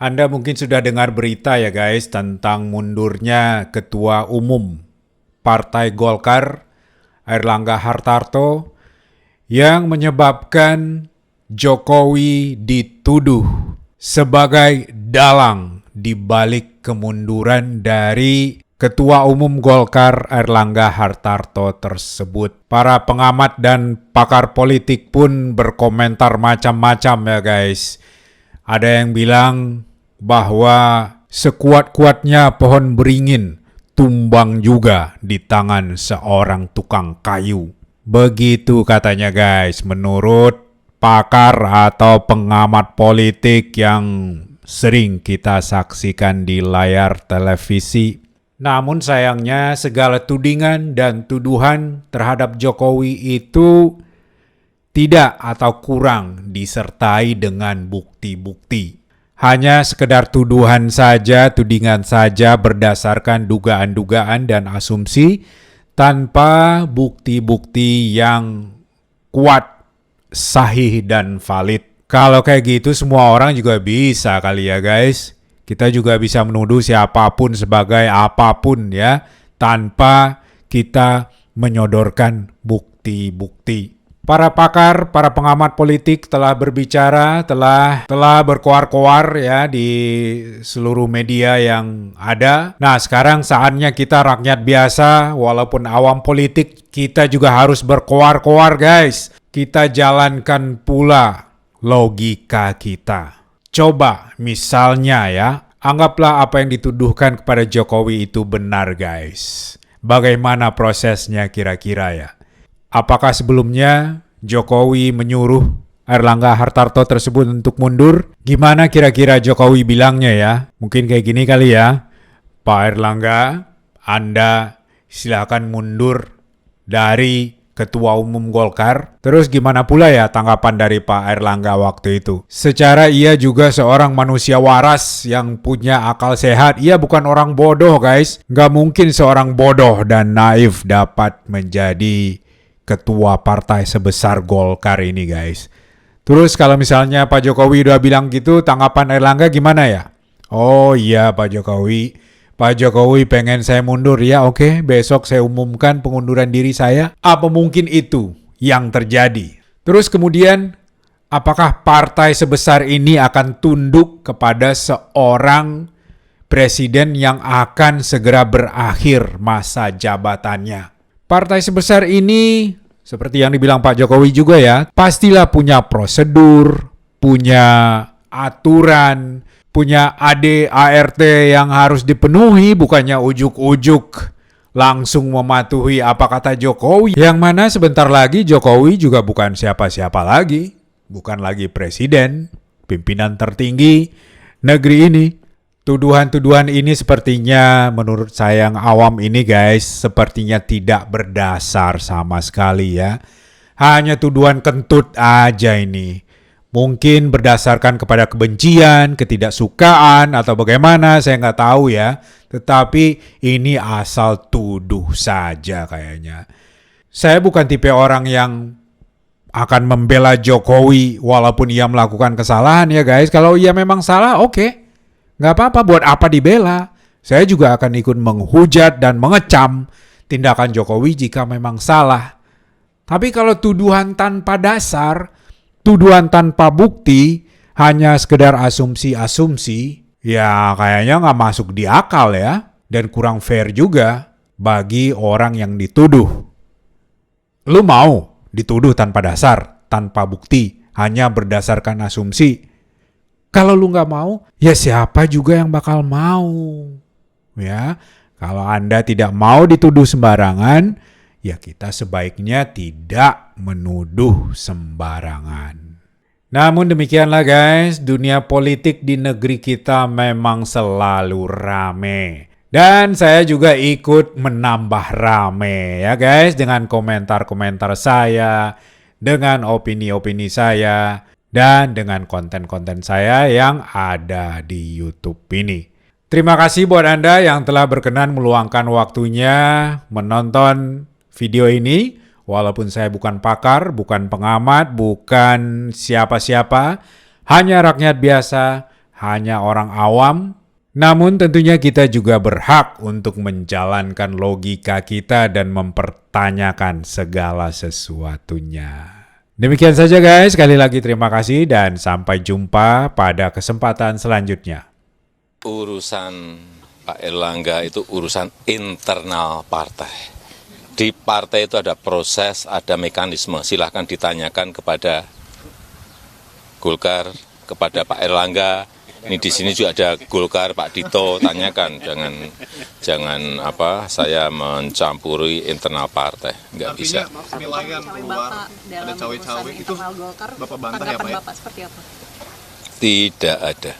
Anda mungkin sudah dengar berita ya guys tentang mundurnya Ketua Umum Partai Golkar, Airlangga Hartarto, yang menyebabkan Jokowi dituduh sebagai dalang di balik kemunduran dari Ketua Umum Golkar Airlangga Hartarto tersebut. Para pengamat dan pakar politik pun berkomentar macam-macam ya guys. Ada yang bilang bahwa sekuat-kuatnya pohon beringin tumbang juga di tangan seorang tukang kayu. Begitu katanya guys, menurut pakar atau pengamat politik yang sering kita saksikan di layar televisi. Namun sayangnya segala tudingan dan tuduhan terhadap Jokowi itu tidak atau kurang disertai dengan bukti-bukti. Hanya sekedar tuduhan saja, tudingan saja berdasarkan dugaan-dugaan dan asumsi tanpa bukti-bukti yang kuat, sahih dan valid. Kalau kayak gitu semua orang juga bisa kali ya guys. Kita juga bisa menuduh siapapun sebagai apapun ya, tanpa kita menyodorkan bukti-bukti. Para pakar, para pengamat politik telah berbicara, telah berkoar-koar ya di seluruh media yang ada. Nah, sekarang saatnya kita rakyat biasa, walaupun awam politik, kita juga harus berkoar-koar guys. Kita jalankan pula logika kita. Coba misalnya ya, anggaplah apa yang dituduhkan kepada Jokowi itu benar guys. Bagaimana prosesnya kira-kira ya? Apakah sebelumnya Jokowi menyuruh Airlangga Hartarto tersebut untuk mundur? Gimana kira-kira Jokowi bilangnya ya? Mungkin kayak gini kali ya. Pak Airlangga, Anda silakan mundur dari Ketua Umum Golkar. Terus gimana pula ya tanggapan dari Pak Airlangga waktu itu? Secara ia juga seorang manusia waras yang punya akal sehat. Ia bukan orang bodoh guys. Nggak mungkin seorang bodoh dan naif dapat menjadi ketua partai sebesar Golkar ini guys. Terus kalau misalnya Pak Jokowi udah bilang gitu, tanggapan Airlangga gimana ya? Oh iya Pak Jokowi pengen saya mundur ya, oke, besok saya umumkan pengunduran diri saya. Apa mungkin itu yang terjadi? Terus kemudian apakah partai sebesar ini akan tunduk kepada seorang presiden yang akan segera berakhir masa jabatannya? Partai sebesar ini, seperti yang dibilang Pak Jokowi juga ya, pastilah punya prosedur, punya aturan, punya AD/ART yang harus dipenuhi, bukannya ujuk-ujuk langsung mematuhi apa kata Jokowi. Yang mana sebentar lagi Jokowi juga bukan siapa-siapa lagi, bukan lagi presiden, pimpinan tertinggi negeri ini. Tuduhan-tuduhan ini sepertinya menurut saya yang awam ini guys, sepertinya tidak berdasar sama sekali ya. Hanya tuduhan kentut aja ini. Mungkin berdasarkan kepada kebencian, ketidaksukaan, atau bagaimana saya nggak tahu ya. Tetapi ini asal tuduh saja kayaknya. Saya bukan tipe orang yang akan membela Jokowi walaupun ia melakukan kesalahan ya guys. Kalau ia memang salah, oke. Nggak apa-apa, buat apa dibela? Saya juga akan ikut menghujat dan mengecam tindakan Jokowi jika memang salah. Tapi kalau tuduhan tanpa dasar, tuduhan tanpa bukti, hanya sekedar asumsi-asumsi, ya kayaknya nggak masuk di akal ya. Dan kurang fair juga bagi orang yang dituduh. Lu mau dituduh tanpa dasar, tanpa bukti, hanya berdasarkan asumsi? Kalau lu nggak mau, ya siapa juga yang bakal mau? Ya, kalau Anda tidak mau dituduh sembarangan, ya kita sebaiknya tidak menuduh sembarangan. Namun demikianlah guys, dunia politik di negeri kita memang selalu rame. Dan saya juga ikut menambah rame ya guys, dengan komentar-komentar saya, dengan opini-opini saya, dan dengan konten-konten saya yang ada di YouTube ini. Terima kasih buat Anda yang telah berkenan meluangkan waktunya menonton video ini. Walaupun saya bukan pakar, bukan pengamat, bukan siapa-siapa, hanya rakyat biasa, hanya orang awam. Namun tentunya kita juga berhak untuk menjalankan logika kita dan mempertanyakan segala sesuatunya. Demikian saja guys, sekali lagi terima kasih dan sampai jumpa pada kesempatan selanjutnya. Urusan Pak Erlangga itu urusan internal partai. Di partai itu ada proses, ada mekanisme. Silahkan ditanyakan kepada Golkar, kepada Pak Erlangga. Ini di sini juga ada Golkar, Pak Dito, tanyakan. Jangan saya mencampuri internal partai, nggak bisa. Penilaian keluar ada cawe-cawe itu Bapak bantah ya Pak? Bapak seperti apa? Tidak ada.